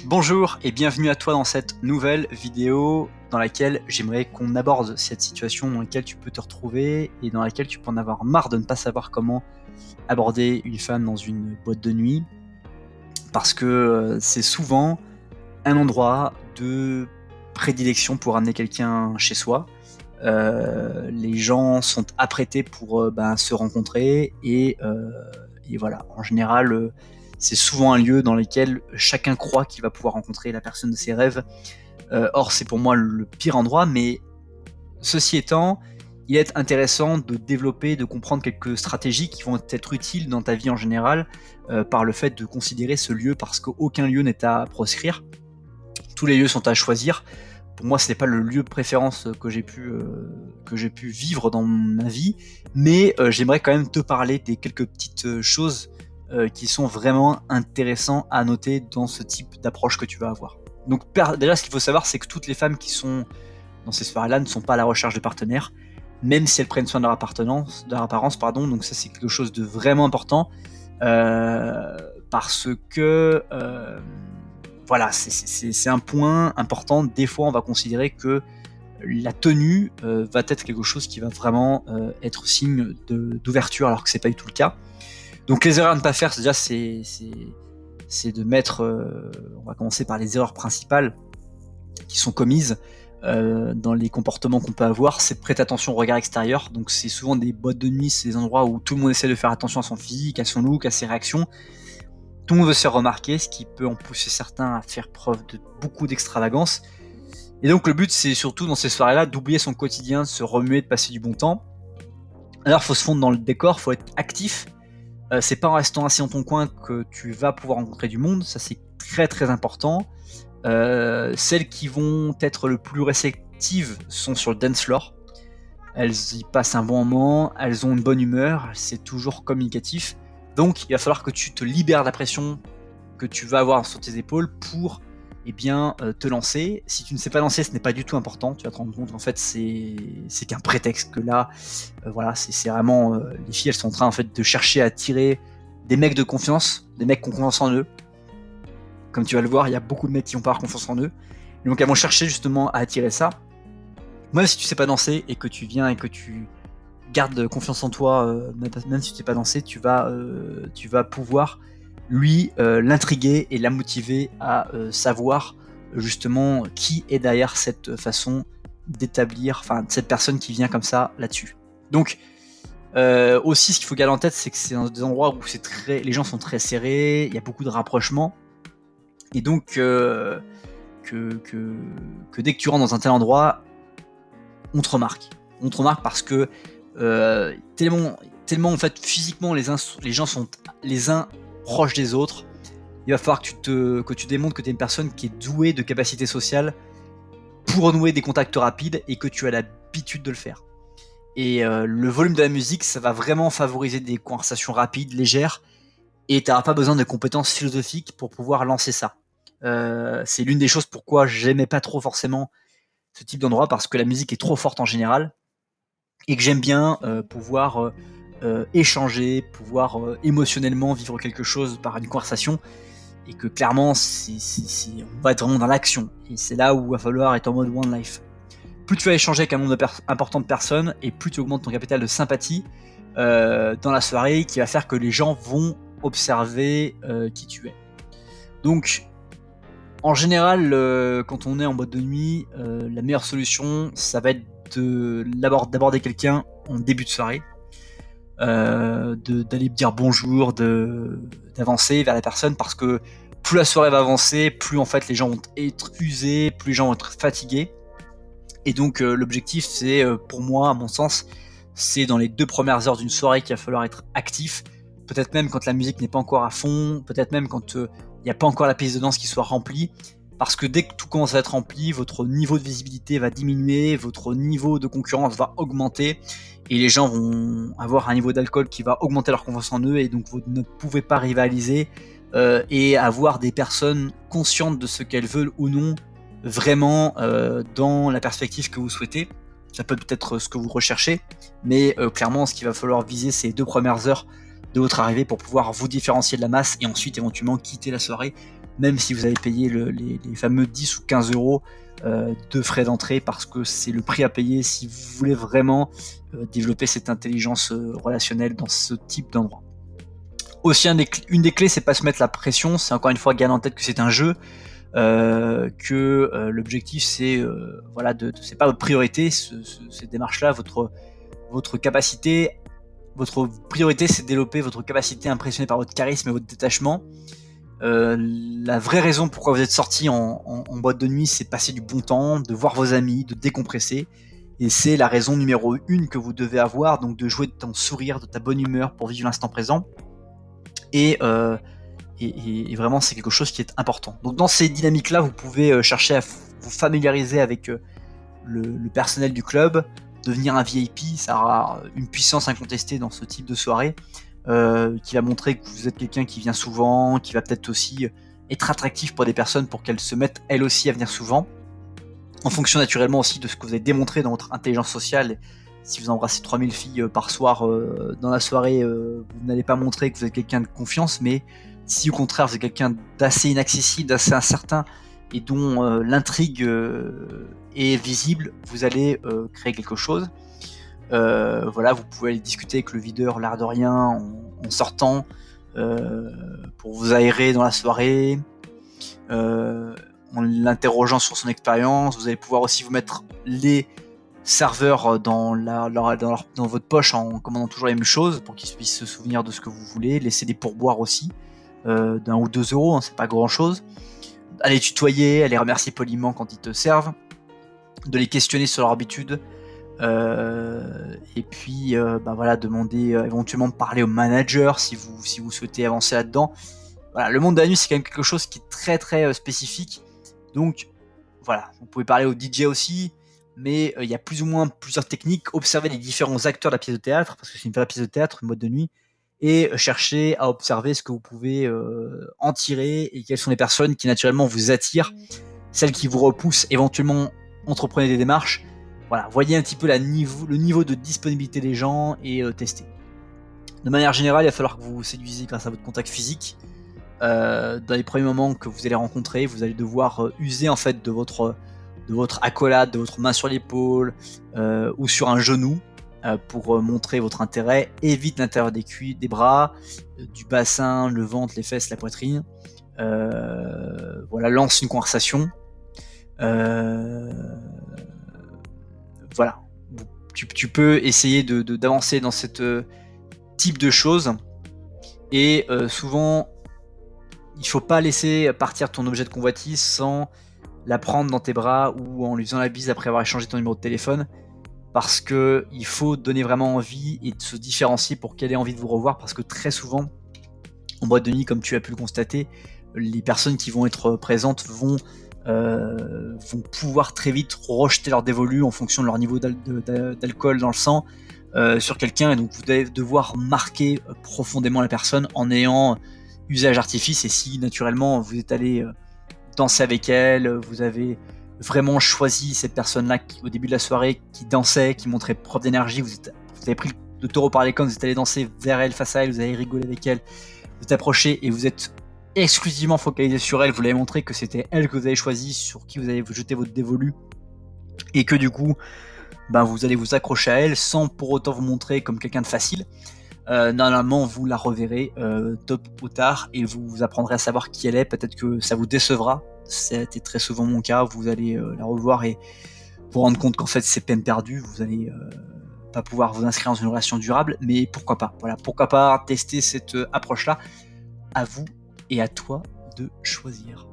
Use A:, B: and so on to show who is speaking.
A: Bonjour et bienvenue à toi dans cette nouvelle vidéo dans laquelle j'aimerais qu'on aborde cette situation dans laquelle tu peux te retrouver et dans laquelle tu peux en avoir marre de ne pas savoir comment aborder une femme dans une boîte de nuit, parce que c'est souvent un endroit de prédilection pour amener quelqu'un chez soi. Les gens sont apprêtés pour se rencontrer et voilà, en général c'est souvent un lieu dans lequel chacun croit qu'il va pouvoir rencontrer la personne de ses rêves. Or c'est pour moi le pire endroit, mais ceci étant, il est intéressant de développer, de comprendre quelques stratégies qui vont être utiles dans ta vie en général, par le fait de considérer ce lieu, parce qu'aucun lieu n'est à proscrire, tous les lieux sont à choisir. Pour moi, ce n'est pas le lieu de préférence que j'ai pu vivre dans ma vie, mais j'aimerais quand même te parler des quelques petites choses qui sont vraiment intéressantes à noter dans ce type d'approche que tu vas avoir. Donc déjà, ce qu'il faut savoir, c'est que toutes les femmes qui sont dans ces sphères-là ne sont pas à la recherche de partenaires, même si elles prennent soin de leur apparence, pardon. Donc ça, c'est quelque chose de vraiment important, parce que voilà, c'est un point important. Des fois, on va considérer que la tenue va être quelque chose qui va vraiment être signe d'ouverture, alors que c'est pas du tout le cas. Donc les erreurs à ne pas faire, c'est de mettre, on va commencer par les erreurs principales qui sont commises dans les comportements qu'on peut avoir, c'est de prêter attention au regard extérieur. Donc c'est souvent des boîtes de nuit, c'est des endroits où tout le monde essaie de faire attention à son physique, à son look, à ses réactions. Tout le monde veut se faire remarquer, ce qui peut en pousser certains à faire preuve de beaucoup d'extravagance. Et donc le but, c'est surtout dans ces soirées-là d'oublier son quotidien, de se remuer, de passer du bon temps. Alors faut se fondre dans le décor, faut être actif. C'est pas en restant assis dans ton coin que tu vas pouvoir rencontrer du monde, ça c'est très très important. Celles qui vont être le plus réceptives sont sur le dance floor. Elles y passent un bon moment, elles ont une bonne humeur, c'est toujours communicatif. Donc il va falloir que tu te libères de la pression que tu vas avoir sur tes épaules pour te lancer. Si tu ne sais pas lancer, ce n'est pas du tout important. Tu vas te rendre compte qu'en fait c'est qu'un prétexte, que là voilà, c'est vraiment les filles, elles sont en train en fait de chercher à attirer des mecs de confiance, des mecs qui ont confiance en eux. Comme tu vas le voir, il y a beaucoup de mecs qui n'ont pas confiance en eux. Et donc elles vont chercher justement à attirer ça. Même si tu sais pas danser et que tu viens et que tu gardes confiance en toi, même si tu sais pas danser, tu vas pouvoir lui l'intriguer et la motiver à savoir justement qui est derrière cette façon d'établir, enfin cette personne qui vient comme ça là-dessus. Donc aussi, ce qu'il faut garder en tête, c'est que c'est dans des endroits où les gens sont très serrés, il y a beaucoup de rapprochements, et donc que dès que tu rentres dans un tel endroit, on te remarque parce que tellement en fait physiquement les gens sont les uns proches des autres. Il va falloir que tu démontres que tu es une personne qui est douée de capacités sociales pour renouer des contacts rapides et que tu as l'habitude de le faire. Et le volume de la musique, ça va vraiment favoriser des conversations rapides, légères, et tu n'auras pas besoin de compétences philosophiques pour pouvoir lancer ça. C'est l'une des choses pourquoi j'aimais pas trop forcément ce type d'endroit, parce que la musique est trop forte en général, et que j'aime bien pouvoir échanger, pouvoir émotionnellement vivre quelque chose par une conversation, et que clairement on va être vraiment dans l'action, et c'est là où il va falloir être en mode one life. Plus tu vas échanger avec un nombre important de personnes, et plus tu augmentes ton capital de sympathie dans la soirée, qui va faire que les gens vont observer qui tu es. Donc en général, quand on est en boîte de nuit, la meilleure solution, ça va être d'aborder quelqu'un en début de soirée, d'aller dire bonjour, d'avancer vers la personne, parce que plus la soirée va avancer, plus en fait les gens vont être usés, plus les gens vont être fatigués. Et donc l'objectif, c'est pour moi, à mon sens, c'est dans les 2 premières heures d'une soirée qu'il va falloir être actif, peut-être même quand la musique n'est pas encore à fond, peut-être même quand il n'y a pas encore la piste de danse qui soit remplie, parce que dès que tout commence à être rempli, votre niveau de visibilité va diminuer, votre niveau de concurrence va augmenter, et les gens vont avoir un niveau d'alcool qui va augmenter leur confiance en eux, et donc vous ne pouvez pas rivaliser et avoir des personnes conscientes de ce qu'elles veulent ou non, vraiment dans la perspective que vous souhaitez. Ça peut être ce que vous recherchez, mais clairement ce qu'il va falloir viser, c'est les 2 premières heures de votre arrivée pour pouvoir vous différencier de la masse, et ensuite éventuellement quitter la soirée même si vous avez payé les fameux 10 ou 15 euros de frais d'entrée, parce que c'est le prix à payer si vous voulez vraiment développer cette intelligence relationnelle dans ce type d'endroit. Aussi, une des clés, c'est pas se mettre la pression, c'est encore une fois garder en tête que c'est un jeu, que l'objectif c'est c'est pas votre priorité, cette démarche-là, votre capacité, votre priorité c'est de développer votre capacité à impressionner par votre charisme et votre détachement. La vraie raison pourquoi vous êtes sorti en boîte de nuit, c'est de passer du bon temps, de voir vos amis, de décompresser. Et c'est la raison numéro 1 que vous devez avoir, donc de jouer de ton sourire, de ta bonne humeur pour vivre l'instant présent. Et vraiment, c'est quelque chose qui est important. Donc dans ces dynamiques-là, vous pouvez chercher à vous familiariser avec le personnel du club, devenir un VIP, ça aura une puissance incontestée dans ce type de soirée. Qui va montrer que vous êtes quelqu'un qui vient souvent, qui va peut-être aussi être attractif pour des personnes pour qu'elles se mettent elles aussi à venir souvent, en fonction naturellement aussi de ce que vous avez démontré dans votre intelligence sociale. Si vous embrassez 3000 filles par soir dans la soirée, vous n'allez pas montrer que vous êtes quelqu'un de confiance, mais si au contraire vous êtes quelqu'un d'assez inaccessible, d'assez incertain, et dont l'intrigue est visible, vous allez créer quelque chose. Vous pouvez aller discuter avec le videur l'air de rien en sortant pour vous aérer dans la soirée, en l'interrogeant sur son expérience. Vous allez pouvoir aussi vous mettre les serveurs dans votre poche en commandant toujours les mêmes choses pour qu'ils puissent se souvenir de ce que vous voulez. Laisser des pourboires aussi d'1 ou 2 euros, hein, c'est pas grand chose. Aller tutoyer, aller remercier poliment quand ils te servent, de les questionner sur leur habitude. Et puis demander éventuellement de parler au manager si vous souhaitez avancer là-dedans. Voilà, le monde de la nuit c'est quand même quelque chose qui est très très spécifique, donc voilà, vous pouvez parler au DJ aussi, mais il y a plus ou moins plusieurs techniques. Observer les différents acteurs de la pièce de théâtre, parce que c'est une vraie pièce de théâtre, une boîte de nuit, et chercher à observer ce que vous pouvez en tirer et quelles sont les personnes qui naturellement vous attirent, celles qui vous repoussent. Éventuellement entreprenez des démarches. Voilà, voyez un petit peu le niveau de disponibilité des gens et testez. De manière générale, il va falloir que vous séduisiez grâce à votre contact physique. Dans les premiers moments que vous allez rencontrer, vous allez devoir user en fait de votre accolade, de votre main sur l'épaule ou sur un genou pour montrer votre intérêt. Évite l'intérieur des cuisses, des bras, du bassin, le ventre, les fesses, la poitrine. Lance une conversation. Voilà, tu peux essayer d'avancer dans cette type de choses, et souvent il faut pas laisser partir ton objet de convoitise sans la prendre dans tes bras ou en lui faisant la bise après avoir échangé ton numéro de téléphone, parce que il faut donner vraiment envie et de se différencier pour qu'elle ait envie de vous revoir, parce que très souvent en boîte de nuit, comme tu as pu le constater, les personnes qui vont être présentes vont pouvoir très vite rejeter leur dévolu en fonction de leur niveau d'alcool dans le sang sur quelqu'un, et donc vous allez devoir marquer profondément la personne en ayant usage artifice. Et si naturellement vous êtes allé danser avec elle, vous avez vraiment choisi cette personne-là au début de la soirée, qui dansait, qui montrait preuve d'énergie, vous avez pris le taureau par les cornes, vous êtes allé danser vers elle, face à elle, vous avez rigolé avec elle, vous êtes approché et vous êtes exclusivement focalisé sur elle, vous l'avez montré que c'était elle que vous avez choisi, sur qui vous avez jeté votre dévolu, et que du coup vous allez vous accrocher à elle sans pour autant vous montrer comme quelqu'un de facile. Normalement vous la reverrez tôt ou tard, et vous apprendrez à savoir qui elle est. Peut-être que ça vous décevra, c'était très souvent mon cas. Vous allez la revoir et vous rendre compte qu'en fait c'est peine perdue, vous allez pas pouvoir vous inscrire dans une relation durable, mais pourquoi pas, pourquoi pas tester cette approche là. À vous et à toi de choisir.